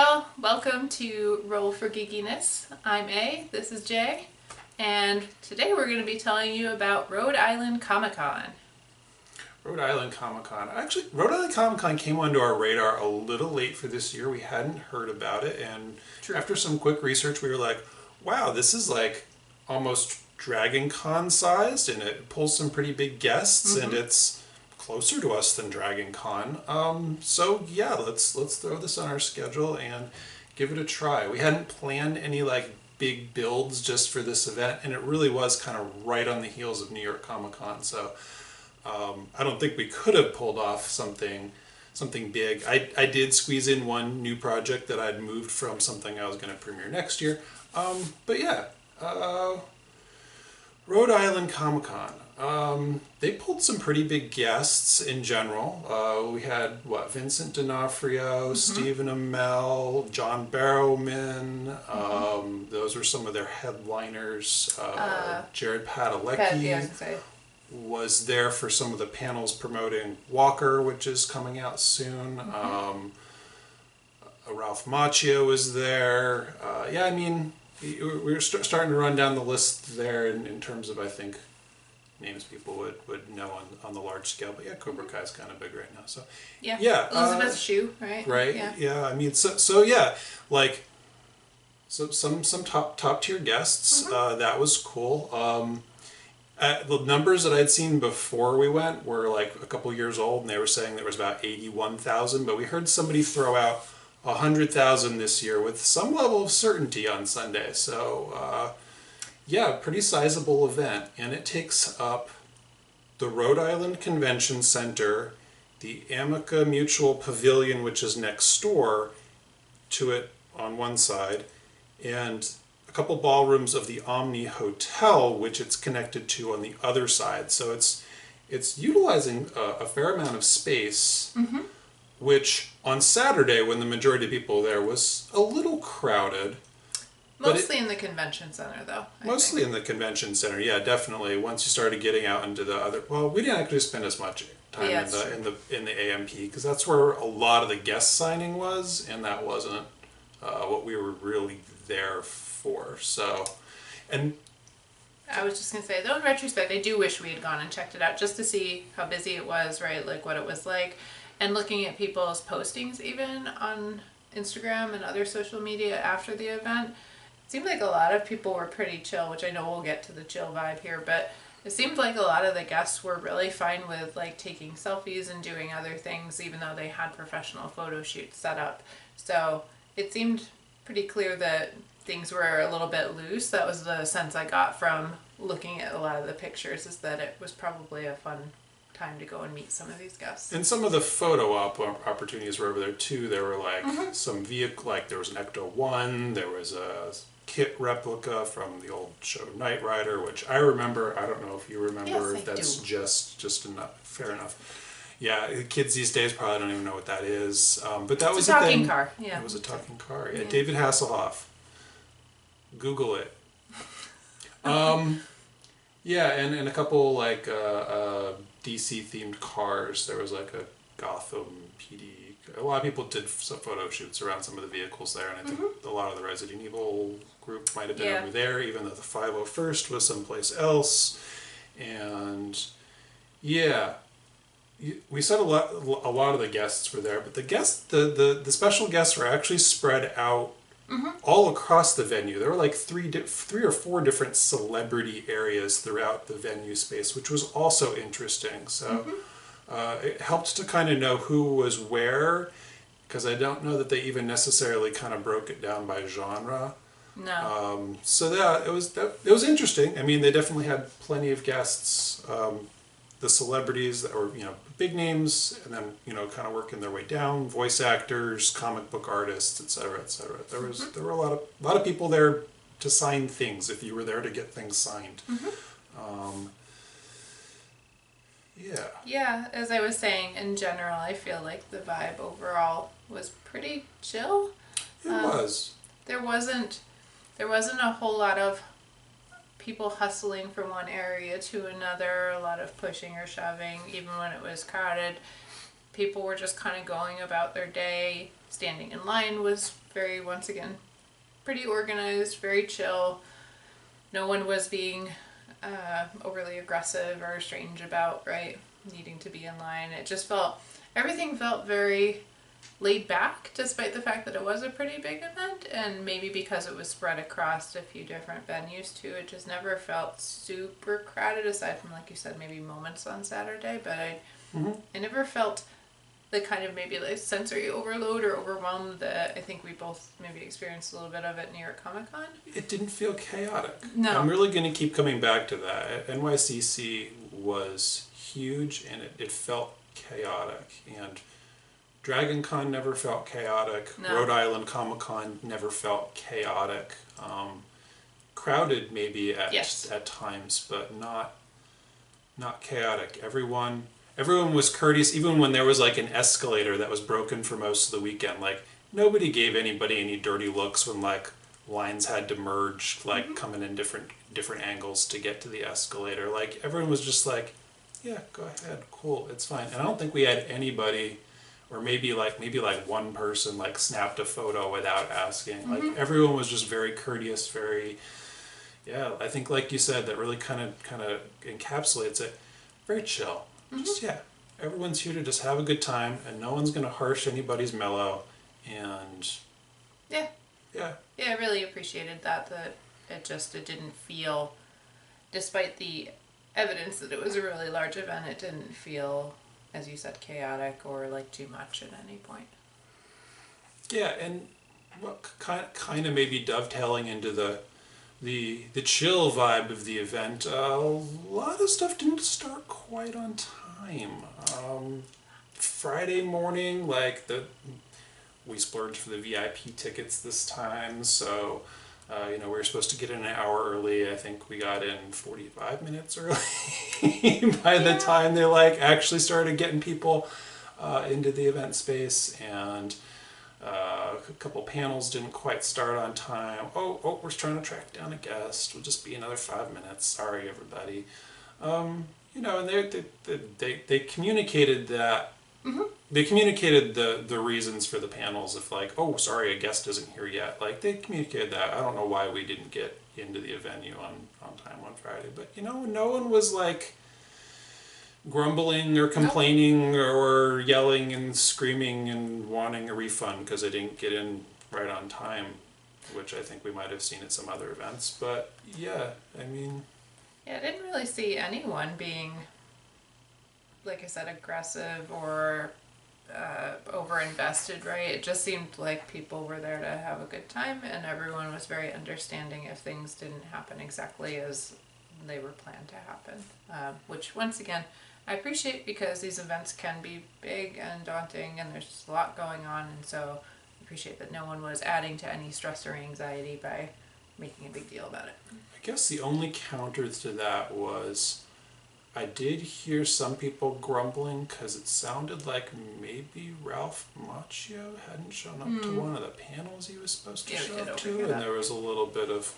y'all, welcome to Roll for Geekiness. I'm A, this is Jay, and today we're going to be telling you about Rhode Island Comic Con. Rhode Island Comic Con. Actually, Rhode Island Comic Con came onto our radar a little late for this year. We hadn't heard about it, and after some quick research, we were like, wow, this is like almost Dragon Con sized, and it pulls some pretty big guests, and it's closer to us than Dragon Con. So yeah, let's throw this on our schedule and give it a try. We hadn't planned any like big builds just for this event, and it really was kind of right on the heels of New York Comic Con. So I don't think we could have pulled off something big. I did squeeze in one new project that I'd moved from something I was going to premiere next year. But yeah, Rhode Island Comic Con. They pulled some pretty big guests in general. We had, Vincent D'Onofrio, Stephen Amell, John Barrowman. Those were some of their headliners. Jared Padalecki was there for some of the panels promoting Walker, which is coming out soon. Ralph Macchio was there. Yeah, I mean, we're starting to run down the list there in terms of, I think, names people would know on the large scale. But yeah, Cobra Kai's kind of big right now. So yeah, Elizabeth Shue, right? Right. Yeah. I mean, so yeah, like some top tier guests. That was cool. The numbers that I'd seen before we went were like a couple years old, and they were saying there was about 81,000. But we heard somebody throw out 100,000 this year with some level of certainty on Sunday. So yeah, pretty sizable event, and it takes up the Rhode Island Convention Center, the Amica Mutual Pavilion, which is next door to it on one side, and a couple ballrooms of the Omni Hotel, which it's connected to on the other side. So it's utilizing a fair amount of space, which on Saturday, when the majority of people there, was a little crowded. Mostly in the convention center, though. Mostly in the convention center, yeah, definitely. Once you started getting out into the other, well, we didn't actually spend as much time in the AMP because that's where a lot of the guest signing was, and that wasn't what we were really there for. So, and I was just gonna say, though, in retrospect, I do wish we had gone and checked it out just to see how busy it was, right? Like what it was like, and looking at people's postings even on Instagram and other social media after the event. It seemed like a lot of people were pretty chill, which I know we'll get to the chill vibe here, but it seemed like a lot of the guests were really fine with like taking selfies and doing other things, even though they had professional photo shoots set up. So it seemed pretty clear that things were a little bit loose. That was the sense I got from looking at a lot of the pictures, is that it was probably a fun time to go and meet some of these guests. And some of the photo opportunities were over there too. There were like some vehicle, like there was an Ecto-1, there was a kit replica from the old show Knight Rider, which I remember. I don't know if you remember. Yes, that's just enough. Fair enough. Yeah, kids these days probably don't even know what that is. But that was a talking car. Yeah, it was a talking car. Yeah, David Hasselhoff. Google it. Yeah, and a couple like DC themed cars. There was like a Gotham PD. A lot of people did some photo shoots around some of the vehicles there, and I think a lot of the Resident Evil group might have been over there, even though the 501st was someplace else. And yeah, we said a lot of the guests were there, but the special guests were actually spread out all across the venue. There were like three or four different celebrity areas throughout the venue space, which was also interesting. So it helped to kind of know who was where, because I don't know that they even necessarily kind of broke it down by genre. No. So yeah, it was interesting. I mean, they definitely had plenty of guests. The celebrities that were, big names, and then, kind of working their way down, voice actors, comic book artists, et cetera, et cetera. There were a lot of people there to sign things if you were there to get things signed. Yeah, as I was saying, in general, I feel like the vibe overall was pretty chill. It was. There wasn't a whole lot of people hustling from one area to another, a lot of pushing or shoving, even when it was crowded. people were just kind of going about their day. Standing in line was very, once again, pretty organized, very chill. No one was being overly aggressive or strange about, right, needing to be in line. It just felt, everything felt very laid back, despite the fact that it was a pretty big event, and maybe because it was spread across a few different venues too, it just never felt super crowded, aside from, like you said, maybe moments on Saturday. But I never felt the kind of maybe like sensory overload or overwhelm that I think we both maybe experienced a little bit of at New York Comic Con. It didn't feel chaotic. No. I'm really going to keep coming back to that. NYCC was huge, and it felt chaotic. And Dragon Con never felt chaotic. No. Rhode Island Comic Con never felt chaotic. Crowded maybe at times, but not chaotic. Everyone was courteous, even when there was like an escalator that was broken for most of the weekend. Like, nobody gave anybody any dirty looks when like lines had to merge, like coming in different angles to get to the escalator. Like, everyone was just like, yeah, go ahead, cool, it's fine. And I don't think we had anybody, or maybe like one person like snapped a photo without asking. Like, everyone was just very courteous, very, yeah, I think like you said, that really kind of encapsulates it. Very chill. Just, yeah, everyone's here to just have a good time, and no one's gonna harsh anybody's mellow. And yeah, I really appreciated that it didn't feel, despite the evidence that it was a really large event, it didn't feel, as you said, chaotic or like too much at any point. Yeah, and what kind of maybe dovetailing into the chill vibe of the event, a lot of stuff didn't start quite on time. Friday morning, like we splurged for the VIP tickets this time, so we were supposed to get in an hour early. I think we got in 45 minutes early by the time they like actually started getting people into the event space, and a couple panels didn't quite start on time. Oh, we're trying to track down a guest. It'll just be another 5 minutes. Sorry, everybody. And they communicated that. They communicated the reasons for the panels. If like, oh, sorry, a guest isn't here yet. Like, they communicated that. I don't know why we didn't get into the venue on time on Friday, but no one was like grumbling or complaining or yelling and screaming and wanting a refund because they didn't get in right on time, which I think we might have seen at some other events. But yeah, I mean, yeah, I didn't really see anyone being, like I said, aggressive or over-invested, right? It just seemed like people were there to have a good time, and everyone was very understanding if things didn't happen exactly as they were planned to happen, which once again I appreciate, because these events can be big and daunting and there's just a lot going on, and so I appreciate that no one was adding to any stress or anxiety by making a big deal about it. I guess the only counter to that was I did hear some people grumbling because it sounded like maybe Ralph Macchio hadn't shown up to one of the panels he was supposed to show up to, and there was a little bit of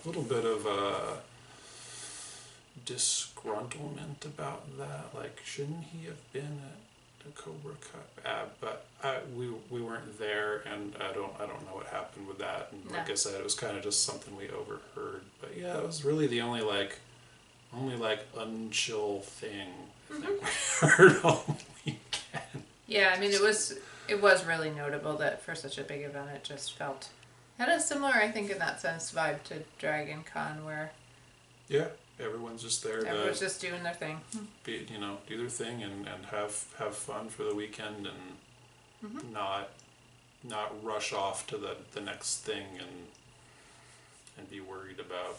disgruntlement about that. Like, shouldn't he have been at the Cobra Cup? But we weren't there, and I don't know what happened with that. And like I said, it was kind of just something we overheard. But yeah, it was really the only unchill thing I think we heard all weekend. Yeah, I mean, it was really notable that for such a big event, it just had a similar, I think, in that sense, vibe to Dragon Con, where everyone's just there everyone's just doing their thing, do their thing and have fun for the weekend, and not rush off to the next thing and be worried about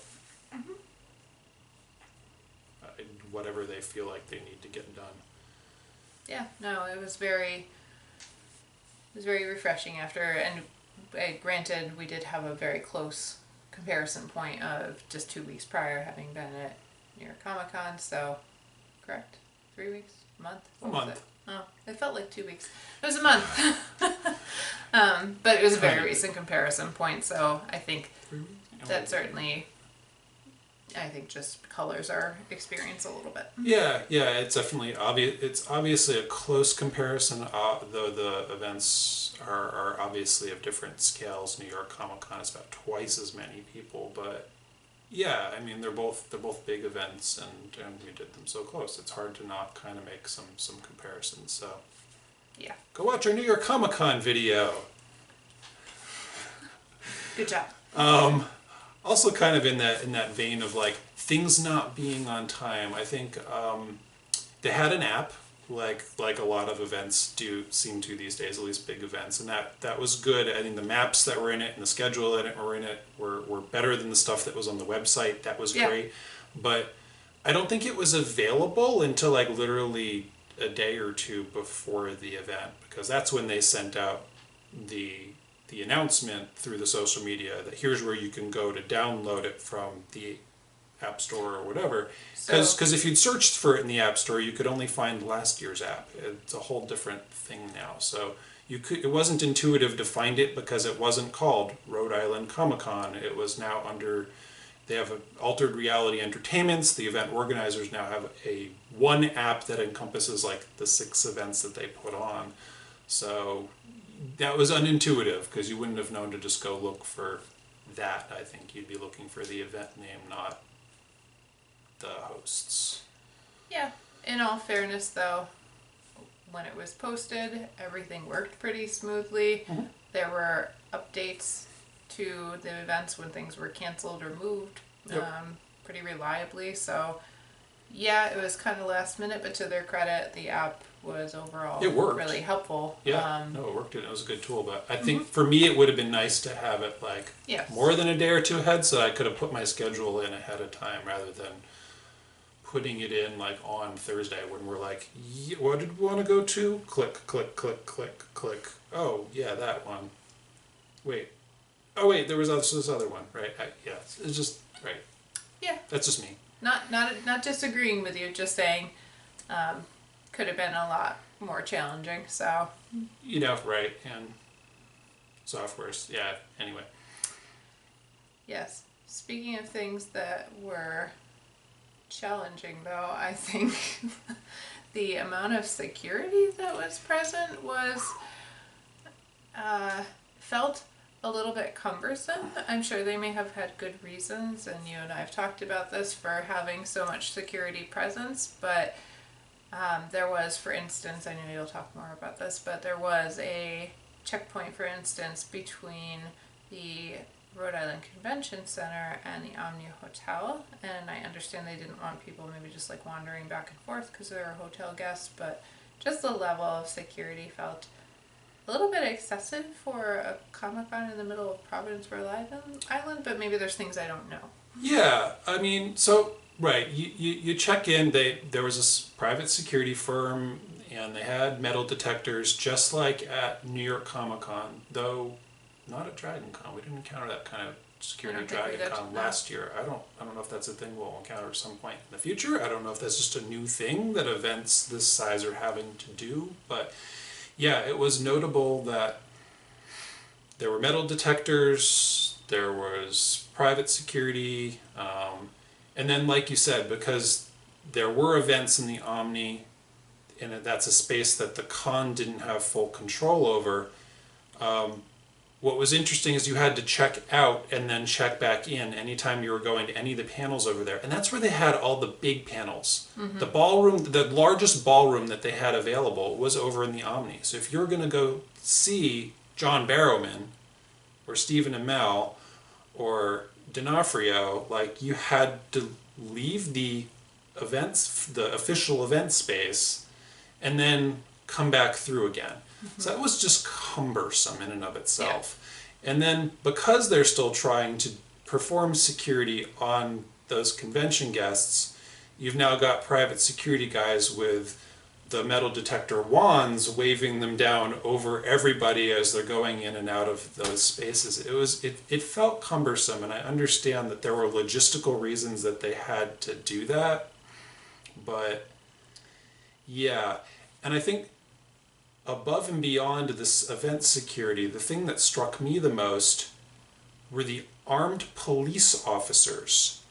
whatever they feel like they need to get done. Yeah, no, it was very refreshing after, and granted, we did have a very close comparison point of just 2 weeks prior having been at New York Comic Con, so, correct? 3 weeks? A month? What was it? Oh, it felt like 2 weeks. It was a month. But it was a very recent comparison point, so I think that certainly I think just colors our experience a little bit. Yeah, yeah, it's definitely obvious. It's obviously a close comparison, though the events are obviously of different scales. New York Comic Con is about twice as many people, but yeah, I mean they're both big events, and we did them so close. It's hard to not kind of make some comparisons. So Yeah. go watch our New York Comic Con video. Good job. Also, kind of in that vein of like things not being on time. I think they had an app like a lot of events do seem to these days, at least big events, and that was good. I think the maps that were in it and the schedule that were in it were better than the stuff that was on the website. That was great, but I don't think it was available until like literally a day or two before the event, because that's when they sent out the announcement through the social media that here's where you can go to download it from the app store or whatever. Because if you'd searched for it in the app store, you could only find last year's app. It's a whole different thing now. So it wasn't intuitive to find it because it wasn't called Rhode Island Comic Con. It was now under, they have Altered Reality Entertainments. The event organizers now have one app that encompasses like the 6 events that they put on. So that was unintuitive because you wouldn't have known to just go look for that. I think you'd be looking for the event name, not the hosts. Yeah. In all fairness, though, when it was posted, everything worked pretty smoothly. Mm-hmm. There were updates to the events when things were canceled or moved pretty reliably. So, yeah, it was kind of last minute, but to their credit, the app was overall really helpful. Yeah, no, it worked and it was a good tool. But I think for me, it would have been nice to have it like more than a day or two ahead, so I could have put my schedule in ahead of time rather than putting it in like on Thursday when we're like, what did we want to go to? Click, click, click, click, click. Oh, yeah, that one. Wait. Oh, wait, there was this other one, right? Yeah, it's just, right. Yeah. That's just me. Not disagreeing with you, just saying could have been a lot more challenging, so. You know, right, and softwares, yeah, anyway. Yes. Speaking of things that were challenging, though, I think the amount of security that was present was felt a little bit cumbersome. I'm sure they may have had good reasons, and you and I have talked about this, for having so much security presence, but there was, for instance, I know you'll talk more about this, but there was a checkpoint, for instance, between the Rhode Island Convention Center and the Omni Hotel, and I understand they didn't want people maybe just like wandering back and forth because they were hotel guests, but just the level of security felt a little bit excessive for a Comic-Con in the middle of Providence, Rhode Island, but maybe there's things I don't know. Yeah, I mean, so, right, you check in, there was this private security firm, and they had metal detectors just like at New York Comic Con, though not at Dragon Con. We didn't encounter that kind of security at Dragon Con last year. I don't know if that's a thing we'll encounter at some point in the future. I don't know if that's just a new thing that events this size are having to do, but yeah, it was notable that there were metal detectors, there was private security, and then like you said, because there were events in the Omni, and that's a space that the con didn't have full control over, what was interesting is you had to check out and then check back in anytime you were going to any of the panels over there. And that's where they had all the big panels. Mm-hmm. The ballroom, the largest ballroom that they had available was over in the Omni. So if you're going to go see John Barrowman or Stephen Amell or D'Onofrio, like you had to leave the events, the official event space, and then come back through again. Mm-hmm. So that was just cumbersome in and of itself. Yeah. And then because they're still trying to perform security on those convention guests, you've now got private security guys with the metal detector wands waving them down over everybody as they're going in and out of those spaces. It felt cumbersome, and I understand that there were logistical reasons that they had to do that. But yeah, and I think above and beyond this event security, the thing that struck me the most were the armed police officers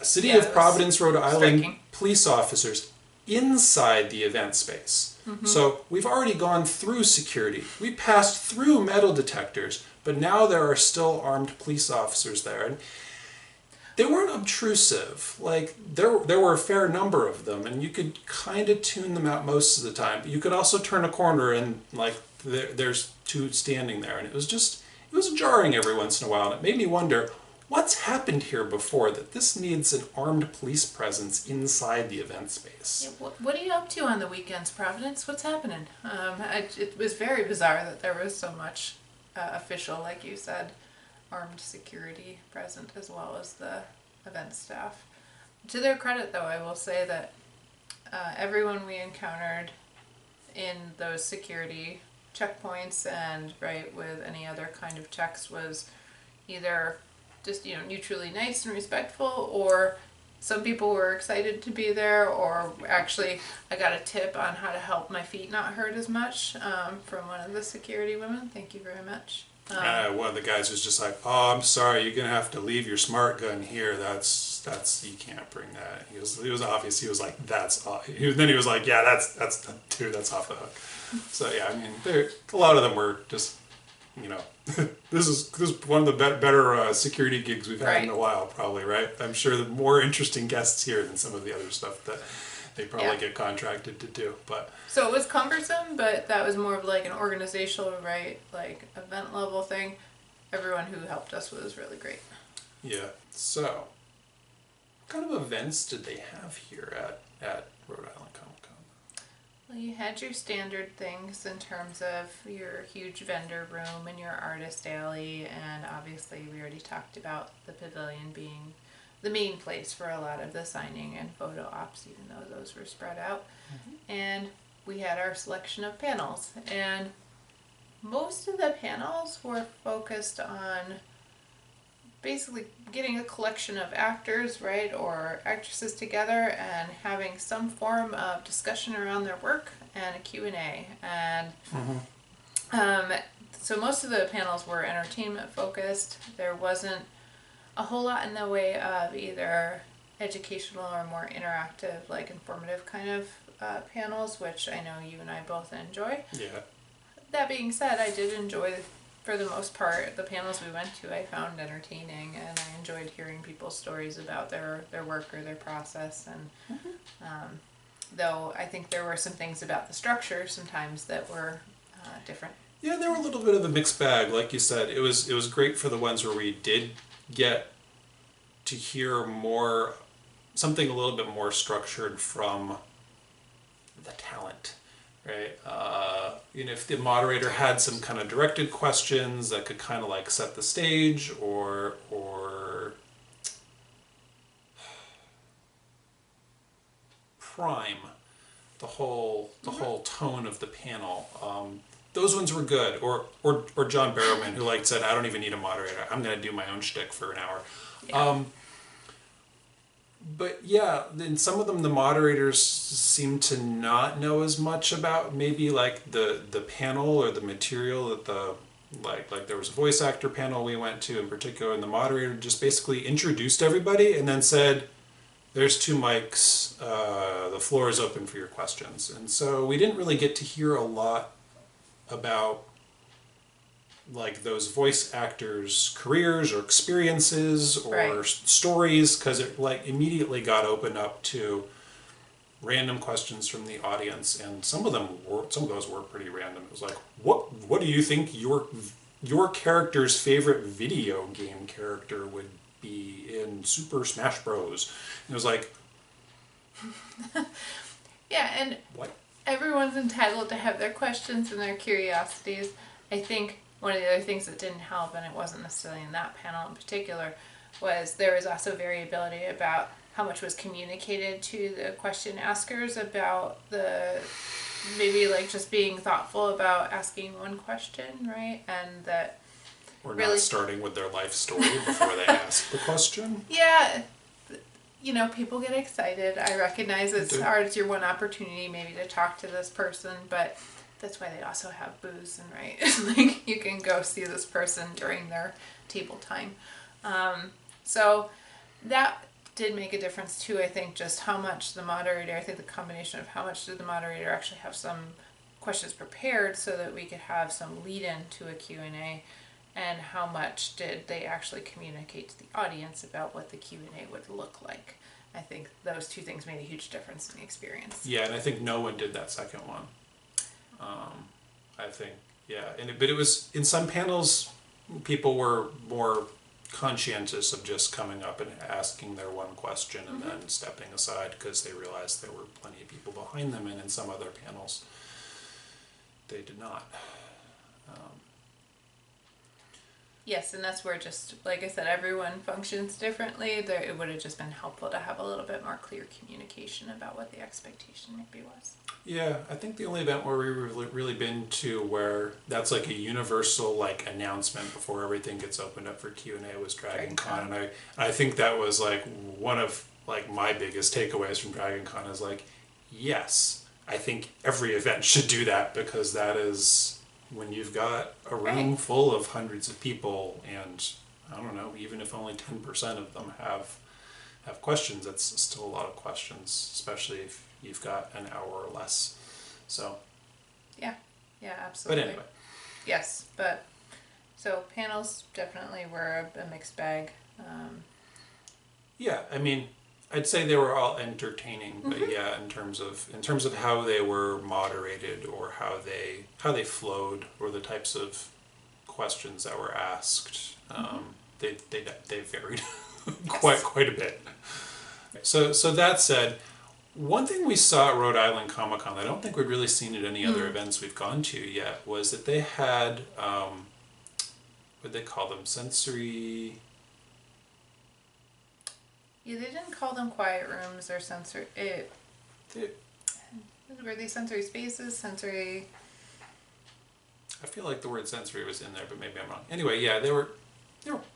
City Yeah, of it was Providence, Rhode Island striking. police officers inside the event space. So we've already gone through security. We passed through metal detectors, but now there are still armed police officers there. And they weren't obtrusive. Like there were a fair number of them, and you could kind of tune them out most of the time. But you could also turn a corner and like there's two standing there, and it was jarring every once in a while. And it made me wonder what's happened here before that this needs an armed police presence inside the event space. Yeah, what are you up to on the weekends, Providence? What's happening? It was very bizarre that there was so much official, like you said, armed security present as well as the event staff. To their credit, though, I will say that everyone we encountered in those security checkpoints and right with any other kind of checks was either just neutrally nice and respectful, or some people were excited to be there, or actually I got a tip on how to help my feet not hurt as much from one of the security women. Thank you very much. One of the guys was just like, "Oh, I'm sorry, you're gonna have to leave your smart gun here. That's you can't bring that." He was obvious. He was like, "That's." Then he was like, "Yeah, that's dude, that's off the hook." So yeah, I mean, a lot of them were just, this is one of the better security gigs we've had in a while, probably, right? I'm sure the more interesting guests here than some of the other stuff that they probably get contracted to do, but. So it was cumbersome, but that was more of like an organizational, right, like event level thing. Everyone who helped us was really great. Yeah. So, what kind of events did they have here at Rhode Island Comic Con? Well, you had your standard things in terms of your huge vendor room and your artist alley, and obviously we already talked about the pavilion being the main place for a lot of the signing and photo ops, even though those were spread out. And we had our selection of panels, and most of the panels were focused on basically getting a collection of actors, right, or actresses together and having some form of discussion around their work and a Q&A. And so most of the panels were entertainment focused. There wasn't a whole lot in the way of either educational or more interactive, like informative kind of panels, which I know you and I both enjoy. Yeah. That being said, I did enjoy, for the most part, the panels we went to. I found entertaining, and I enjoyed hearing people's stories about their work or their process. And though I think there were some things about the structure sometimes that were different. Yeah, they were a little bit of a mixed bag, like you said. It was great for the ones where we did get to hear something a little bit more structured from the talent, right? If the moderator had some kind of directed questions that could kind of like set the stage or prime the whole tone of the panel. Those ones were good. Or John Barrowman, who said, "I don't even need a moderator. I'm going to do my own shtick for an hour." Yeah. But yeah, in some of them, the moderators seem to not know as much about maybe like the panel or the material that like there was a voice actor panel we went to in particular, and the moderator just basically introduced everybody and then said, "There's 2 mics. The floor is open for your questions." And so we didn't really get to hear a lot about like those voice actors' careers or experiences or stories, because it like immediately got opened up to random questions from the audience, and some of those were pretty random. It was like, what do you think your character's favorite video game character would be in Super Smash Bros? And it was like, yeah, and what? Everyone's entitled to have their questions and their curiosities. I think one of the other things that didn't help, and it wasn't necessarily in that panel in particular, was there was also variability about how much was communicated to the question askers about the maybe like just being thoughtful about asking one question, right? And that or really not starting with their life story before they ask the question. Yeah, people get excited. I recognize it's hard. It's your one opportunity maybe to talk to this person, but that's why they also have booze, and right, like you can go see this person during their table time. So that did make a difference too. I think just how much the moderator, I think the combination of how much did the moderator actually have some questions prepared so that we could have some lead in to a Q&A, and how much did they actually communicate to the audience about what the Q&A would look like. I think those two things made a huge difference in the experience. Yeah, and I think no one did that second one. I think, yeah, but it was, in some panels, people were more conscientious of just coming up and asking their one question and then stepping aside because they realized there were plenty of people behind them, and in some other panels they did not. Yes, and that's where, just like I said, everyone functions differently. There, it would have just been helpful to have a little bit more clear communication about what the expectation maybe was. Yeah, I think the only event where we've really been to where that's like a universal like announcement before everything gets opened up for Q&A was Dragon Con, and I think that was like one of like my biggest takeaways from Dragon Con is like, yes, I think every event should do that, because that is when you've got a room full of hundreds of people, and I don't know, even if only 10% of them have questions, that's still a lot of questions, especially if you've got an hour or less. So yeah, absolutely. But anyway, yes, but so panels definitely were a mixed bag. yeah, I mean, I'd say they were all entertaining, but yeah, in terms of how they were moderated or how they flowed or the types of questions that were asked, they varied quite a bit. So that said, one thing we saw at Rhode Island Comic Con, I don't think we'd really seen at any other events we've gone to yet, was that they had what they call them, sensory. Yeah, they didn't call them quiet rooms or sensory. Were they sensory spaces? Sensory. I feel like the word sensory was in there, but maybe I'm wrong. Anyway, yeah, they were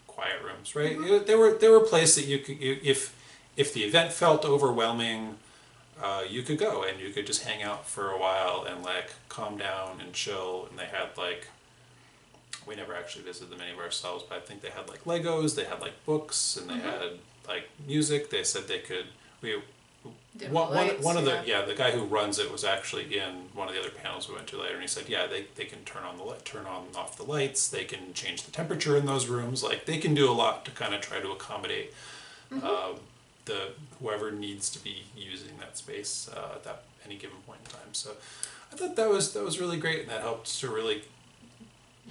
quiet rooms, right? They were a place that you could, if the event felt overwhelming, you could go and you could just hang out for a while and like calm down and chill. And they had like, we never actually visited them any of ourselves, but I think they had like Legos, they had like books, and they had like music. They said they could. One of the guy who runs it was actually in one of the other panels we went to later, and he said, yeah, they can turn on and off the lights. They can change the temperature in those rooms. Like they can do a lot to kind of try to accommodate the whoever needs to be using that space at that any given point in time. So I thought that was really great, and that helped to really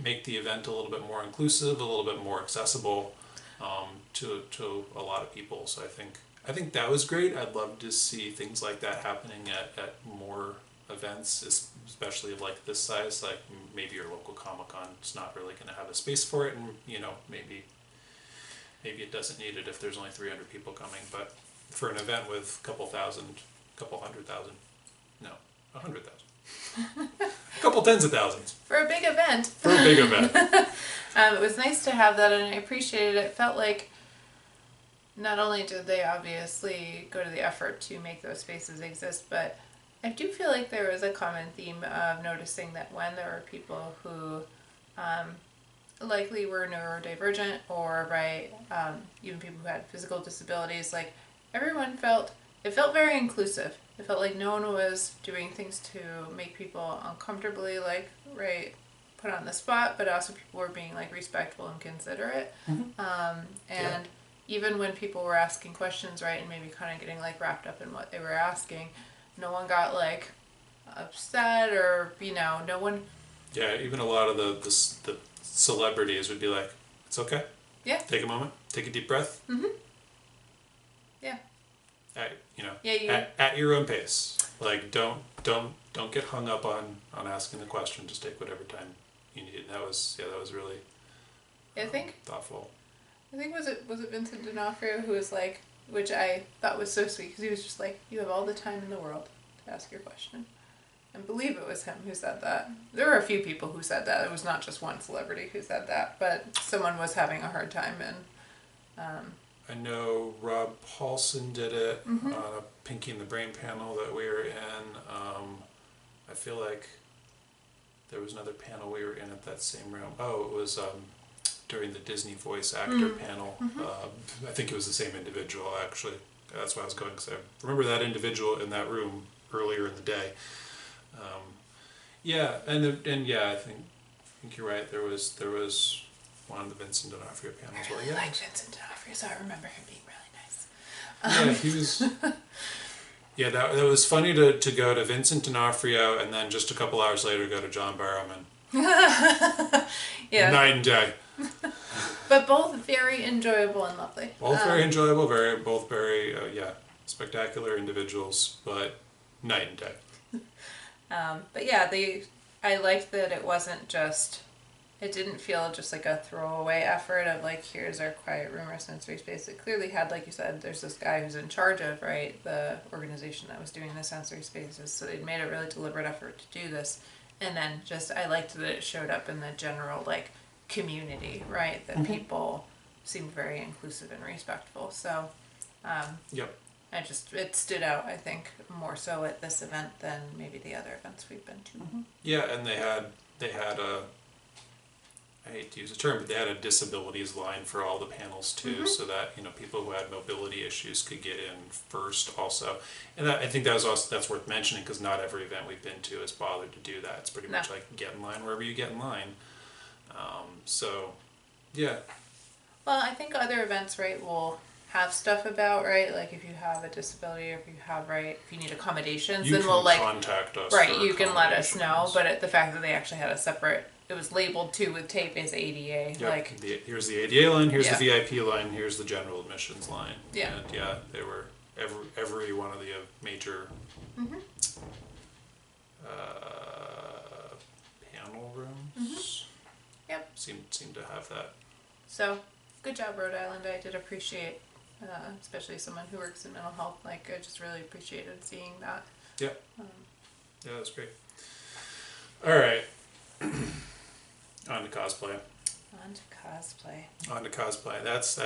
make the event a little bit more inclusive, a little bit more accessible to a lot of people. So I think that was great. I'd love to see things like that happening at more events, especially of like this size. Like maybe your local Comic-Con is not really going to have a space for it, and maybe it doesn't need it if there's only 300 people coming. But for an event with a couple hundred thousand, no, 100,000. A couple tens of thousands. For a big event. It was nice to have that, and I appreciated it. It felt like not only did they obviously go to the effort to make those spaces exist, but I do feel like there was a common theme of noticing that when there were people who likely were neurodivergent or even people who had physical disabilities, like everyone felt very inclusive. It felt like no one was doing things to make people uncomfortably put on the spot, but also people were being like respectful and considerate. Even when people were asking questions, and maybe kind of getting like wrapped up in what they were asking, no one got like upset or no one. Yeah, even a lot of the celebrities would be like, "It's okay. Yeah. Take a moment. Take a deep breath. Yeah. At your own pace. Like don't get hung up on asking the question. Just take whatever time you need." And that was really thoughtful. I think was it Vincent D'Onofrio who was like, which I thought was so sweet, because he was just like, you have all the time in the world to ask your question. I believe it was him who said that. There were a few people who said that. It was not just one celebrity who said that, but someone was having a hard time. And I know Rob Paulson did it on a Pinky and the Brain panel that we were in. I feel like there was another panel we were in at that same room. Oh, it was during the Disney voice actor panel. I think it was the same individual, actually. That's why I was going, because I remember that individual in that room earlier in the day. I think you're right. There was one of the Vincent D'Onofrio panels. I really like Vincent D'Onofrio, so I remember him being really nice. Yeah, he was. Yeah, that was funny to go to Vincent D'Onofrio and then just a couple hours later go to John Barrowman. Yeah. Night and day. But both very enjoyable and lovely. Both very enjoyable, both very spectacular individuals, but night and day. But yeah, I liked that it wasn't just. It didn't feel just like a throwaway effort of like, here's our quiet room or sensory space. It clearly had, like you said, there's this guy who's in charge of, right, the organization that was doing the sensory spaces. So they'd made a really deliberate effort to do this. And then just, I liked that it showed up in the general, like, community, right? That people seemed very inclusive and respectful. So, Yep. it stood out, I think, more so at this event than maybe the other events we've been to. Yeah, and they had a, I hate to use the term, but they had a disabilities line for all the panels too, so that people who had mobility issues could get in first also. And I think that's worth mentioning, because not every event we've been to has bothered to do that. It's pretty much like get in line wherever you get in line. So yeah. Well, I think other events, right, will have stuff about, right, like if you have a disability or if you need accommodations, then we'll contact us. Right, you can let us know. But the fact that they actually had a separate, it was labeled too with tape as ADA. Yep. Like Here's the ADA line, here's the VIP line, here's the general admissions line. Yeah. And they were every one of the major panel rooms. Yep. Seemed to have that. So, good job, Rhode Island. I did appreciate, especially someone who works in mental health. Like, I just really appreciated seeing that. Yeah. Yeah, that's great. All right. On to cosplay. On to cosplay. That's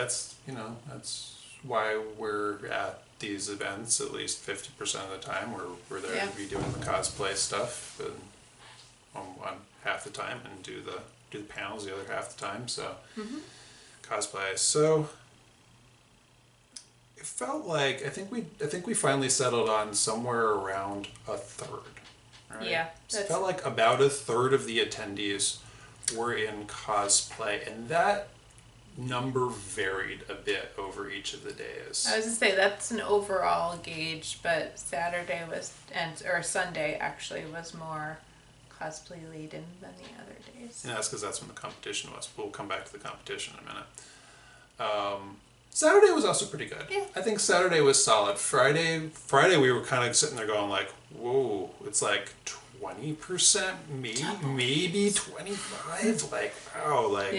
why we're at these events at least 50% of the time. We're there to be doing the cosplay stuff, and on half the time, and do the panels the other half the time. So cosplay. So it felt like I think we finally settled on somewhere around a third. Right? Yeah. It felt like about a third of the attendees were in cosplay, and that number varied a bit over each of the days. I was gonna say that's an overall gauge, but Saturday or Sunday actually was more cosplay laden than the other days. And that's because that's when the competition was. We'll come back to the competition in a minute. Saturday was also pretty good. Yeah. I think Saturday was solid. Friday we were kind of sitting there going like, whoa, it's like 20%, maybe 25. Like, wow, like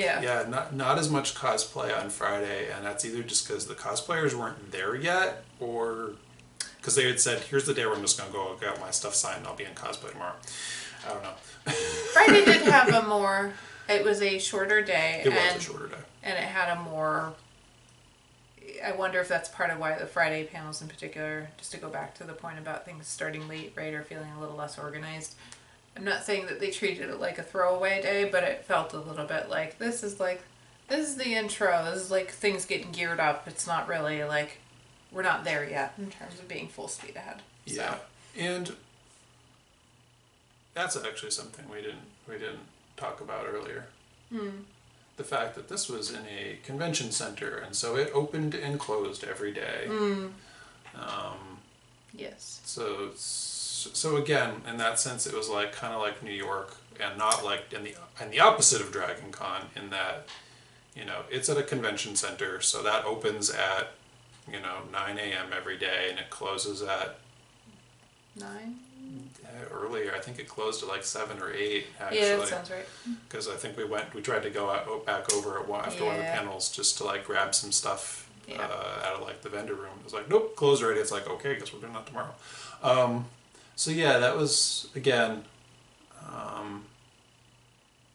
not as much cosplay on Friday, and that's either just because the cosplayers weren't there yet, or because they had said, here's the day where I'm just gonna go get my stuff signed and I'll be in cosplay tomorrow. I don't know. Friday did have it was a shorter day. It was a shorter day. And it had a more, I wonder if that's part of why the Friday panels in particular, just to go back to the point about things starting late, right, or feeling a little less organized. I'm not saying that they treated it like a throwaway day, but it felt a little bit like, this is the intro, this is like things getting geared up. It's not really like, we're not there yet in terms of being full speed ahead. Yeah, and that's actually something we didn't talk about earlier. The fact that this was in a convention center, and so it opened and closed every day. Yes. So again, in that sense, it was like kind of like New York, and not like in the opposite of Dragon Con, in that it's at a convention center, so that opens at 9 a.m. every day, and it closes at 9. Earlier. I think it closed at like 7 or 8. Actually. Yeah, that sounds right. Because I think we tried to go back over after one of the panels just to like grab some stuff out of like the vendor room. It was like, nope, closed already. It's like, okay, I guess we're doing that tomorrow. So yeah, that was again,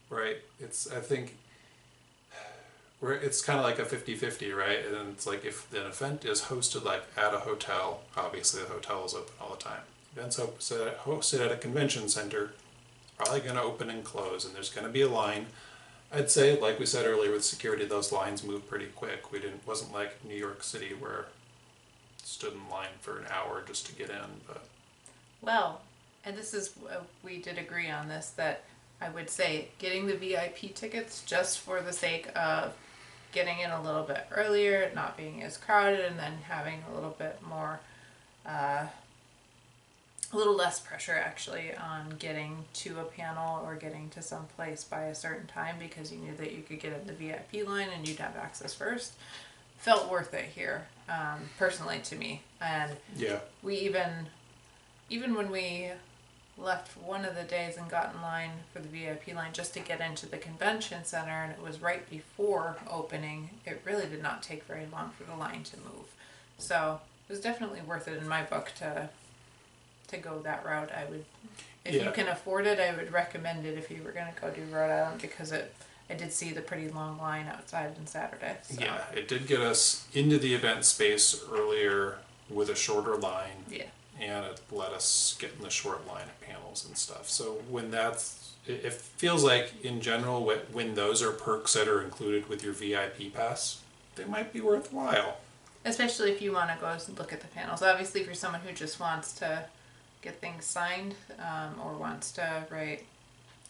right. I think it's kind of like a 50-50, right? And it's like if an event is hosted like at a hotel, obviously the hotel is open all the time. Events hosted at a convention center, it's probably going to open and close, and there's going to be a line, I'd say, like we said earlier with security, those lines move pretty quick. Wasn't like New York City where stood in line for an hour just to get in, but Well, and this is, we did agree on this, that I would say getting the VIP tickets just for the sake of getting in a little bit earlier, not being as crowded, and then having a little bit more, a little less pressure actually on getting to a panel or getting to some place by a certain time because you knew that you could get in the VIP line and you'd have access first. Felt worth it here, personally to me. And yeah. we even when we left one of the days and got in line for the VIP line just to get into the convention center, and it was right before opening, it really did not take very long for the line to move. So it was definitely worth it in my book to go that route. I would, if you can afford it, I would recommend it if you were going to go do Rhode Island, because I did see the pretty long line outside on Saturday. So. Yeah, it did get us into the event space earlier with a shorter line. Yeah. And it let us get in the short line of panels and stuff. So it feels like in general, when those are perks that are included with your VIP pass, they might be worthwhile. Especially if you want to go look at the panels. Obviously, if you're someone who just wants to get things signed, or wants to write.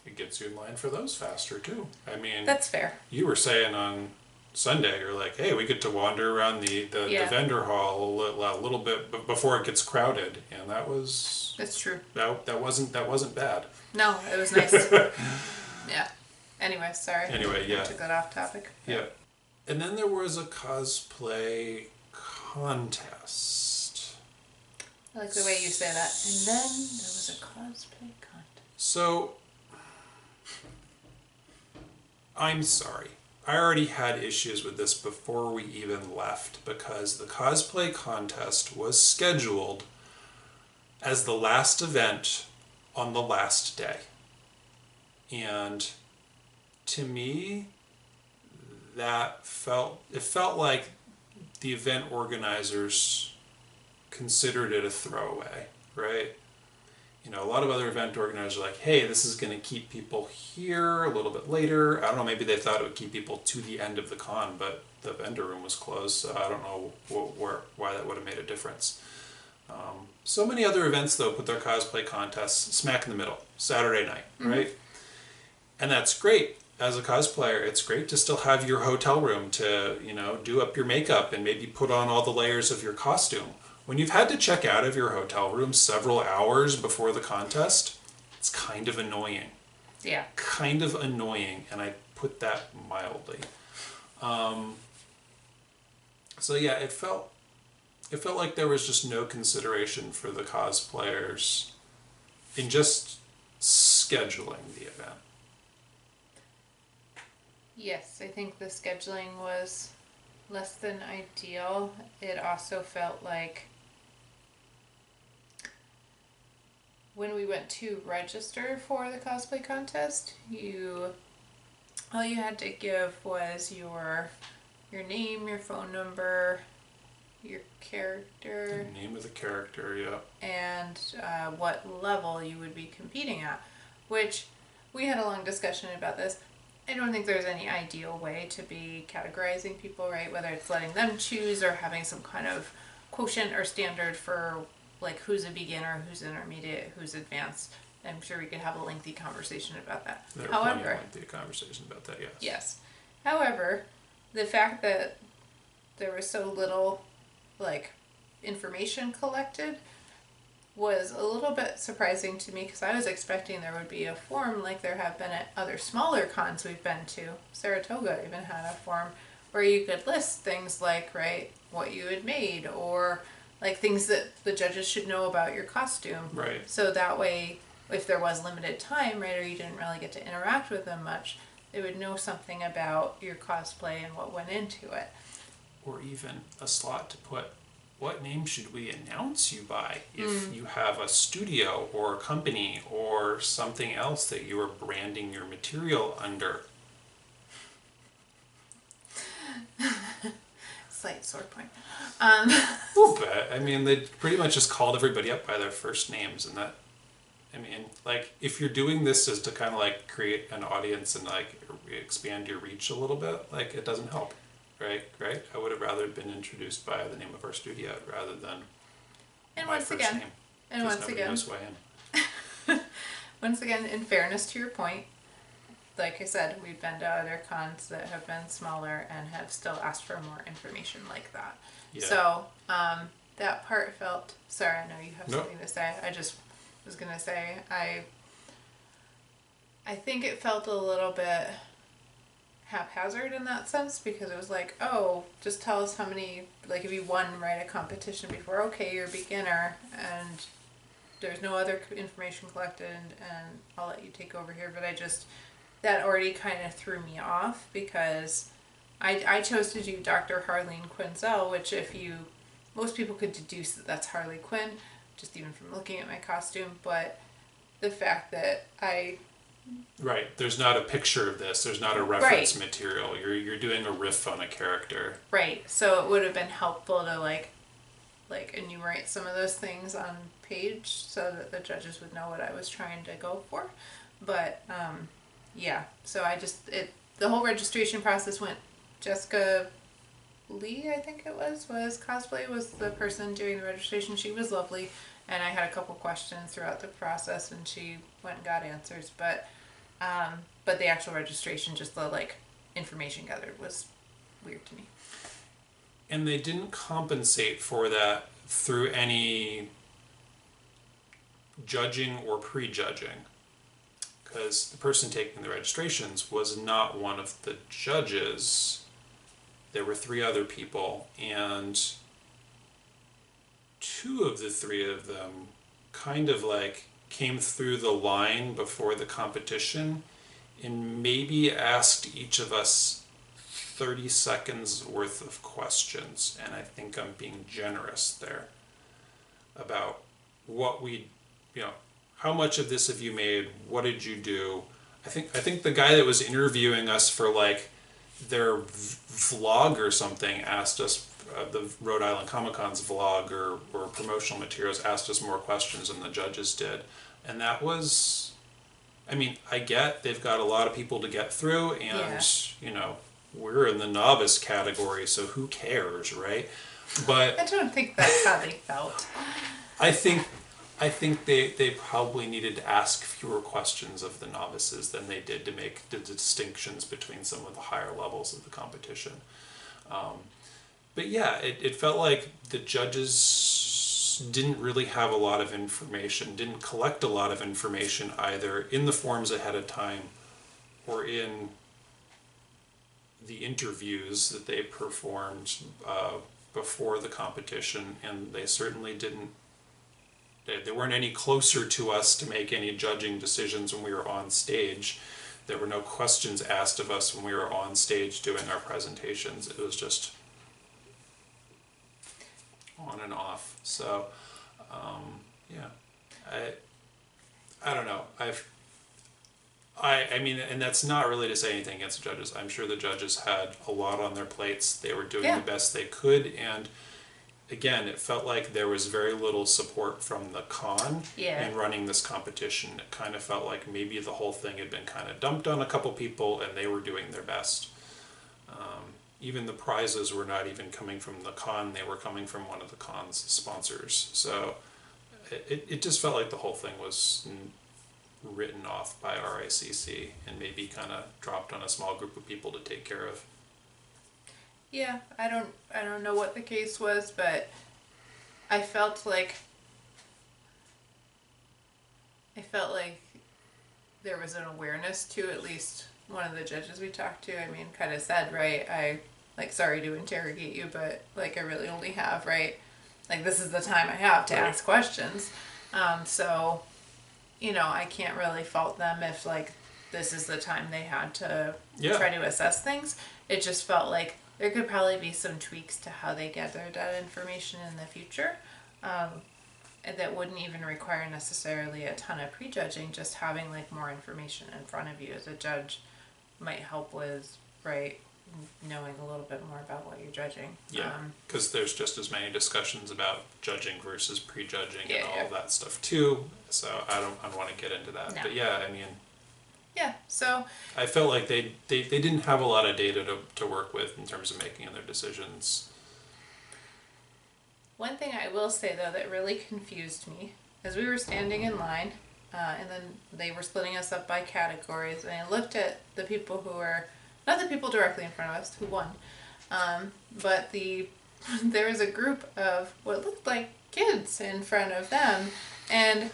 It gets you in line for those faster too. I mean, that's fair. You were saying on Sunday, you're like, hey, we get to wander around the vendor hall a little bit before it gets crowded, and that's true. That wasn't bad. No, it was nice. Yeah. Anyway, sorry. Yeah. I took that off topic. Yeah. And then there was a cosplay contest. I like the way you say that. And then there was a cosplay contest. So, I'm sorry. I already had issues with this before we even left, because the cosplay contest was scheduled as the last event on the last day. And to me, it felt like the event organizers considered it a throwaway, right? You know, a lot of other event organizers are like, hey, this is going to keep people here a little bit later. I don't know, maybe they thought it would keep people to the end of the con, but the vendor room was closed, so I don't know why that would have made a difference. So many other events, though, put their cosplay contests smack in the middle, Saturday night, right? And that's great. As a cosplayer, it's great to still have your hotel room to, do up your makeup and maybe put on all the layers of your costume. When you've had to check out of your hotel room several hours before the contest, it's kind of annoying. Yeah. Kind of annoying, and I put that mildly. So yeah, it felt like there was just no consideration for the cosplayers in just scheduling the event. Yes, I think the scheduling was less than ideal. It also felt like when we went to register for the cosplay contest, all you had to give was your name, your phone number, your character. The name of the character, yeah. And what level you would be competing at, which we had a long discussion about this. I don't think there's any ideal way to be categorizing people, right? Whether it's letting them choose or having some kind of quotient or standard for like who's a beginner, who's intermediate, who's advanced. I'm sure we could have a lengthy conversation about that. However, lengthy conversation about that, yes. Yes. However, the fact that there was so little information collected was a little bit surprising to me, because I was expecting there would be a form like there have been at other smaller cons we've been to. Saratoga even had a form where you could list things like, right, what you had made, or like things that the judges should know about your costume. Right. So that way, if there was limited time, right, or you didn't really get to interact with them much, they would know something about your cosplay and what went into it. Or even a slot to put, what name should we announce you by if you have a studio or a company or something else that you are branding your material under? Slight sore point. A little bit. I mean, they pretty much just called everybody up by their first names, and that I mean, like, if you're doing this just to kind of like create an audience and like expand your reach a little bit, like, it doesn't help, right? Right? I would have rather been introduced by the name of our studio rather than And my once first again, name. and Because once nobody again, knows who I am. once again, in fairness to your point, like I said, we've been to other cons that have been smaller and have still asked for more information like that. Yeah. So, that part felt, sorry, I know you have Nope. something to say. I just was gonna say, I think it felt a little bit haphazard in that sense because it was like, oh, just tell us how many, like if you won, right, a competition before, okay, you're a beginner and there's no other information collected and I'll let you take over here. But that already kind of threw me off because I chose to do Dr. Harleen Quinzel, which most people could deduce that that's Harley Quinn, just even from looking at my costume, but the fact that Right. There's not a picture of this. There's not a reference material. You're doing a riff on a character. right, so it would have been helpful to like enumerate some of those things on page so that the judges would know what I was trying to go for. But yeah, so the whole registration process went. Jessica Lee, I think it was cosplay, was the person doing the registration. She was lovely, and I had a couple questions throughout the process, and she went and got answers. But the actual registration, just the like information gathered, was weird to me. And they didn't compensate for that through any judging or prejudging. Because the person taking the registrations was not one of the judges. There were 3 other people, and 2 of the 3 of them kind of like came through the line before the competition and maybe asked each of us 30 seconds worth of questions. And I think I'm being generous there about what how much of this have you made? What did you do? I think the guy that was interviewing us for like their vlog or something asked us, the Rhode Island Comic Con's vlog or promotional materials, asked us more questions than the judges did. And that was, I mean, I get they've got a lot of people to get through and, we're in the novice category, so who cares, right? But I don't think that's how they felt. I think they probably needed to ask fewer questions of the novices than they did to make the distinctions between some of the higher levels of the competition. But yeah, it felt like the judges didn't really have a lot of information, didn't collect a lot of information either in the forms ahead of time or in the interviews that they performed before the competition, and they certainly didn't. They weren't any closer to us to make any judging decisions when we were on stage. There were no questions asked of us when we were on stage doing our presentations. It was just on and off. So, I don't know. I mean, and that's not really to say anything against the judges. I'm sure the judges had a lot on their plates. They were doing the best they could, and again, it felt like there was very little support from the con in running this competition. It kind of felt like maybe the whole thing had been kind of dumped on a couple people and they were doing their best. Even the prizes were not even coming from the con, they were coming from one of the con's sponsors. So it just felt like the whole thing was written off by RICC and maybe kind of dropped on a small group of people to take care of. Yeah, I don't know what the case was, but I felt like there was an awareness to at least one of the judges we talked to. I mean, kind of said, right, I like sorry to interrogate you, but like I really only have, right, like this is the time I have to ask questions. So, I can't really fault them if like this is the time they had to try to assess things. It just felt like there could probably be some tweaks to how they gathered that information in the future. And that wouldn't even require necessarily a ton of prejudging, just having like more information in front of you as a judge might help with, right, knowing a little bit more about what you're judging. Yeah, because there's just as many discussions about judging versus prejudging and all of that stuff too. So I don't want to get into that. No. But yeah, I mean. Yeah, so. I felt like they didn't have a lot of data to work with in terms of making their decisions. One thing I will say though that really confused me, as we were standing in line, and then they were splitting us up by categories, and I looked at the people who were, not the people directly in front of us who won, but there was a group of what looked like kids in front of them, and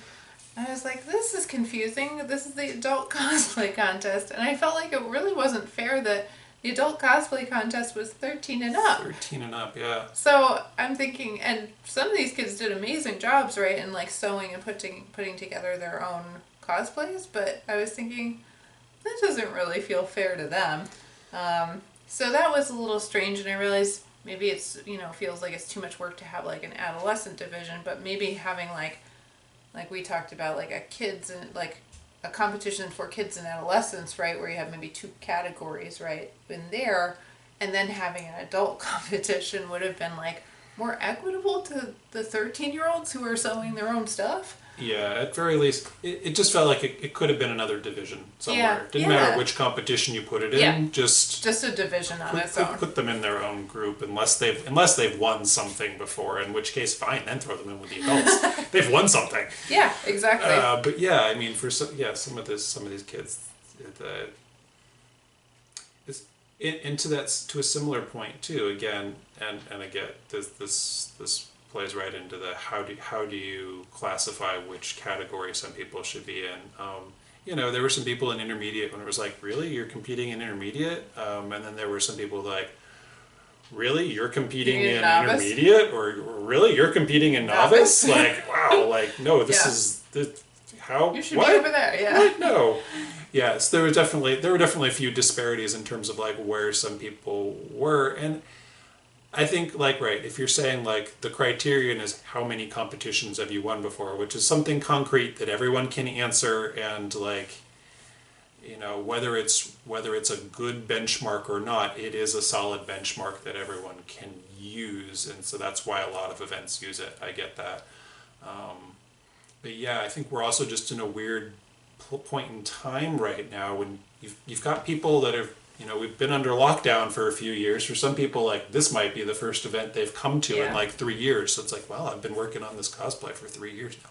I was like, this is confusing. This is the adult cosplay contest, and I felt like it really wasn't fair that the adult cosplay contest was 13 and up. 13 and up, yeah. So I'm thinking, and some of these kids did amazing jobs, right, in like sewing and putting together their own cosplays, but I was thinking, that doesn't really feel fair to them. So that was a little strange, and I realized maybe it's, feels like it's too much work to have like an adolescent division, but maybe having like we talked about, like a competition for kids and adolescents, right, where you have maybe 2 categories, right, in there, and then having an adult competition would have been like more equitable to the 13-year-olds who are sewing their own stuff. Yeah, at very least, it just felt like it could have been another division somewhere. It didn't matter which competition you put it in, just a division on its own. Put them in their own group unless they've won something before, in which case, fine, then throw them in with the adults. They've won something. Yeah, exactly. But yeah, I mean, for some of these kids, to a similar point too. Again, and again, this plays right into the how do you classify which category some people should be in. There were some people in intermediate when it was like, really, you're competing in intermediate, and then there were some people like, really, you're competing in intermediate, or really, you're competing in novice. Like, wow, like, no, this is how you should be over there. Yeah. What? No. Yes, there were definitely a few disparities in terms of like where some people were, and I think, like, right, if you're saying, like, the criterion is how many competitions have you won before, which is something concrete that everyone can answer, and, like, whether it's a good benchmark or not, it is a solid benchmark that everyone can use, and so that's why a lot of events use it. I get that. But yeah, I think we're also just in a weird point in time right now when you've got people that have, we've been under lockdown for a few years. For some people, like, this might be the first event they've come to in like 3 years. So it's like, well, I've been working on this cosplay for 3 years now.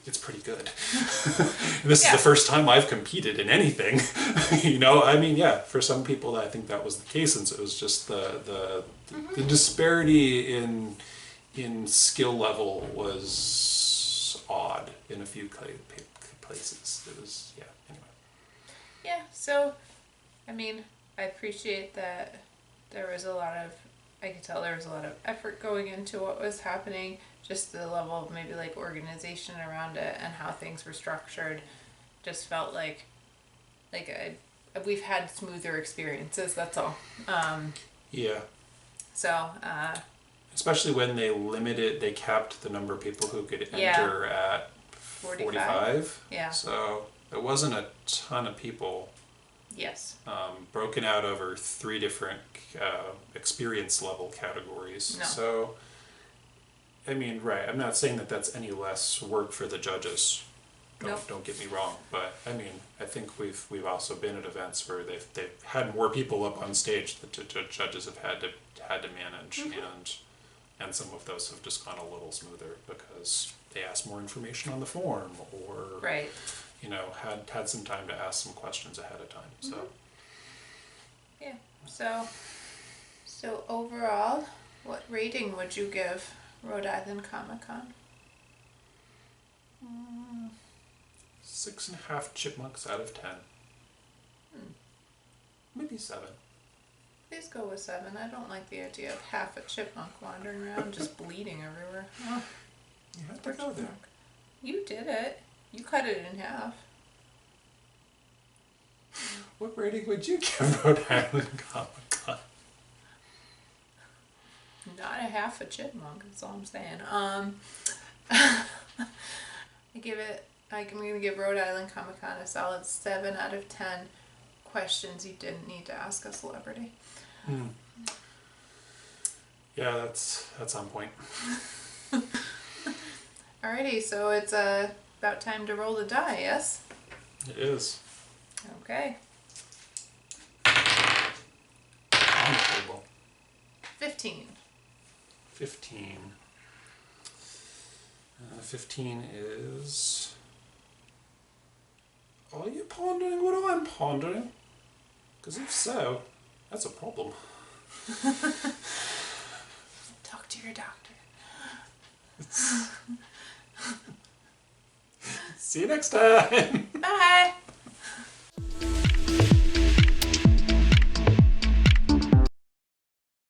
It's pretty good. And this is the first time I've competed in anything. I mean, yeah, for some people, I think that was the case, and so it was just the disparity in skill level was odd in a few places. It was, anyway. Yeah, so I mean, I appreciate that I could tell there was a lot of effort going into what was happening, just the level of maybe like organization around it and how things were structured just felt like we've had smoother experiences, that's all. Yeah. So, especially when they capped the number of people who could enter at 45. Yeah. So it wasn't a ton of people. Yes. Broken out over 3 different experience level categories. No. So, I mean, right, I'm not saying that that's any less work for the judges. Don't get me wrong, but I mean, I think we've also been at events where they've had more people up on stage that the judges have had to manage, and some of those have just gone a little smoother because they asked more information on the form, or right. Had some time to ask some questions ahead of time. So yeah. So overall, what rating would you give Rhode Island Comic Con? 6.5 chipmunks out of 10. Maybe 7. Please go with 7. I don't like the idea of half a chipmunk wandering around just bleeding everywhere. Oh, you had to go there. You did it. You cut it in half. What rating would you give Rhode Island Comic Con? Not a half a chipmunk, that's all I'm saying. I'm going to give Rhode Island Comic Con a solid 7 out of 10 questions you didn't need to ask a celebrity. Yeah, that's on point. Alrighty, so it's about time to roll the die, yes? It is. Okay. On the table. 15. 15. 15 is... Are you pondering what I'm pondering? Because if so, that's a problem. Talk to your doctor. See you next time! Bye!